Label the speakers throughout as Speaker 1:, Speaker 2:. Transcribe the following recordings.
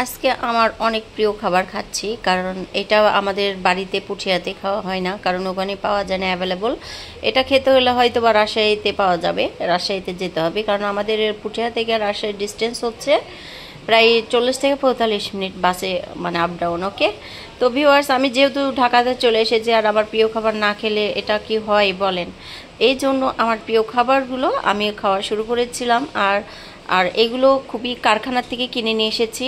Speaker 1: আজকে আমার অনেক প্রিয় খাবার খাচ্ছি, কারণ এটা আমাদের বাড়িতে পুঠিয়াতে খাওয়া হয় না, কারণ ওখানে পাওয়া যায় না অ্যাভেলেবল। এটা খেতে হলে হয়তো বা রাজশাহীতে পাওয়া যাবে, রাজশাহীতে যেতে হবে, কারণ আমাদের পুঠিয়া থেকে রাজশাহীর ডিস্টেন্স হচ্ছে প্রায় 40 থেকে 45 মিনিট বাসে, মানে আপ ডাউন। ওকে, তো ভিউয়ার্স, আমি যেহেতু ঢাকাতে চলে এসেছি আর আমার প্রিয় খাবার না খেলে এটা কি হয় বলেন। এই জন্য আমার প্রিয় খাবারগুলো আমি খাওয়া শুরু করেছিলাম। আর আর এগুলো খুবই কারখানার থেকে কিনে নিয়ে এসেছি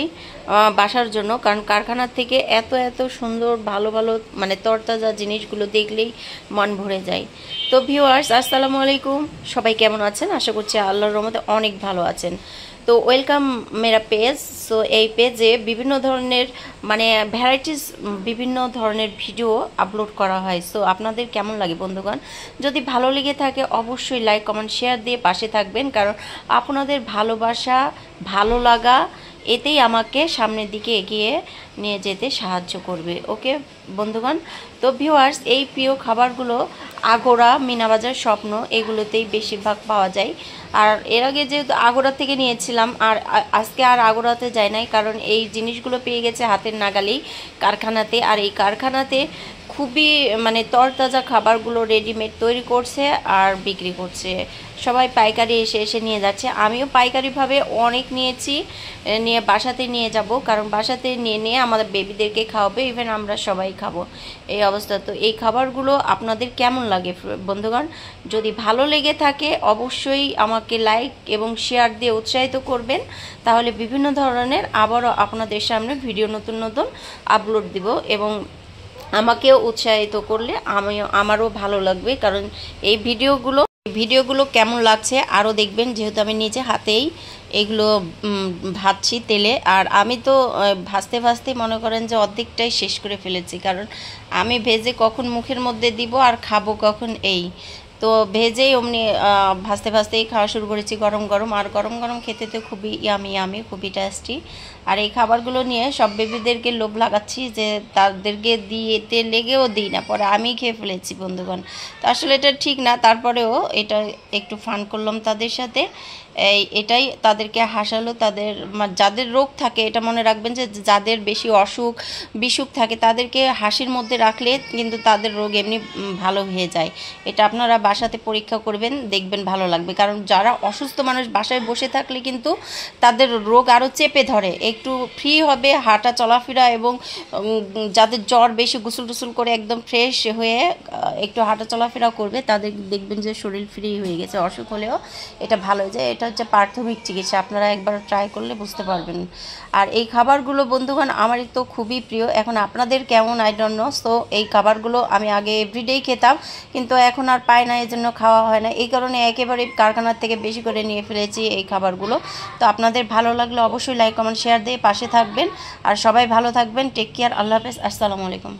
Speaker 1: বাসার জন্য, কারণ কারখানার থেকে এত এত সুন্দর ভালো ভালো মানে তরতাজা জিনিসগুলো দেখলেই মন ভরে যায়। তো ভিউয়ার্স, আসসালামু আলাইকুম, সবাই কেমন আছেন? আশা করছি আল্লাহর রহমতে অনেক ভালো আছেন। তো ওয়েলকাম মেরা পেজ। সো এই পেজে বিভিন্ন ধরনের মানে ভ্যারাইটিস বিভিন্ন ধরনের ভিডিও আপলোড করা হয়। সো আপনাদের কেমন লাগে বন্ধুগণ? যদি ভালো লেগে থাকে অবশ্যই লাইক কমেন্ট শেয়ার দিয়ে পাশে থাকবেন, কারণ আপনাদের ভালোবাসা ভালো লাগা এতেই আমাকে সামনের দিকে এগিয়ে নিয়ে যেতে সাহায্য করবে। ওকে বন্ধুগণ, তো ভিউয়ার্স, এই প্রিয় খাবারগুলো আগোড়া, মিনাবাজার, স্বপ্ন এগুলোতেই বেশিরভাগ পাওয়া যায়। আর এর আগে যেহেতু আগোড়া থেকে নিয়েছিলাম, আর আজকে আর আগোড়াতে যাই নাই, কারণ এই জিনিসগুলো পেয়ে গেছে হাতের নাগালেই কারখানাতে। আর এই কারখানাতে খুবই মানে তরতাজা খাবারগুলো রেডিমেড তৈরি করছে আর বিক্রি করছে। সবাই পাইকারি এসে এসে নিয়ে যাচ্ছে, আমিও পাইকারিভাবে অনেক নিয়েছি, নিয়ে বাসাতে নিয়ে যাব, কারণ বাসাতে নিয়ে নিয়ে আমাদের বেবিদেরকে খাওয়াবে, ইভেন আমরা সবাই খাবো এই অবস্থা। তো এই খাবারগুলো আপনাদের কেমন লাগে বন্ধুগণ? যদি ভালো লেগে থাকে অবশ্যই আমাকে লাইক এবং শেয়ার দিয়ে উৎসাহিত করবেন, তাহলে বিভিন্ন ধরনের আবারও আপনাদের সামনে ভিডিও নতুন নতুন আপলোড দিব, এবং আমাকেও উৎসাহিত করলে আমারও ভালো লাগবে। কারণ এই ভিডিওগুলো কেমন লাগছে আরও দেখবেন, যেহেতু আমি নিজে হাতেই এগুলো ভাজছি তেলে। আর আমি তো ভাজতে ভাজতে মনে করেন যে অর্ধেকটাই শেষ করে ফেলেছি, কারণ আমি ভেজে কখন মুখের মধ্যে দিব আর খাবো কখন, এই তো ভেজেই অমনি ভাজতে ভাজতেই খাওয়া শুরু করেছি গরম গরম। আর গরম গরম খেতে তো খুবই ইয়ামি, খুবই টেস্টি। আর এই খাবারগুলো নিয়ে সব বেবিদেরকে লোভ লাগাচ্ছি যে তাদেরকে দিতে লেগেও দিই না, পরে আমি খেয়ে ফেলেছি বন্ধুগণ। তো আসলে এটা ঠিক না, তারপরেও এটা একটু ফান করলাম তাদের সাথে, এটাই তাদেরকে হাসালো। তাদের যাদের রোগ থাকে, এটা মনে রাখবেন যে যাদের বেশি অসুখ বিসুখ থাকে তাদেরকে হাসির মধ্যে রাখলে কিন্তু তাদের রোগ এমনি ভালো হয়ে যায়। এটা আপনারা বাসাতে পরীক্ষা করবেন, দেখবেন ভালো লাগবে। কারণ যারা অসুস্থ মানুষ বাসায় বসে থাকলে কিন্তু তাদের রোগ আরও চেপে ধরে, একটু ফ্রি হবে হাঁটা চলাফেরা, এবং যাদের জ্বর বেশি গোসল টোসল করে একদম ফ্রেশ হয়ে একটু হাঁটা চলাফেরা করবে, তাদের দেখবেন যে শরীর ফ্রি হয়ে গেছে। অসুখ হলেও এটা ভালো হয়ে যায়। এটা হচ্ছে প্রাথমিক চিকিৎসা, আপনারা একবার ট্রাই করলে বুঝতে পারবেন। আর এই খাবারগুলো বন্ধুগণ আমারই তো খুবই প্রিয়, এখন আপনাদের কেমন আই ডোন্ট নো। সো এই খাবারগুলো আমি আগে এভরিডেই খেতাম, কিন্তু এখন আর পাই না, এই জন্য খাওয়া হয় না। এই কারণে একেবারে কারখানার থেকে বেশি করে নিয়ে ফেলেছি এই খাবারগুলো। তো আপনাদের ভালো লাগলে অবশ্যই লাইক কমেন্ট শেয়ার দিয়ে পাশে থাকবেন, আর সবাই ভালো থাকবেন। টেক কেয়ার, আল্লাহ হাফেজ, আসসালামু আলাইকুম।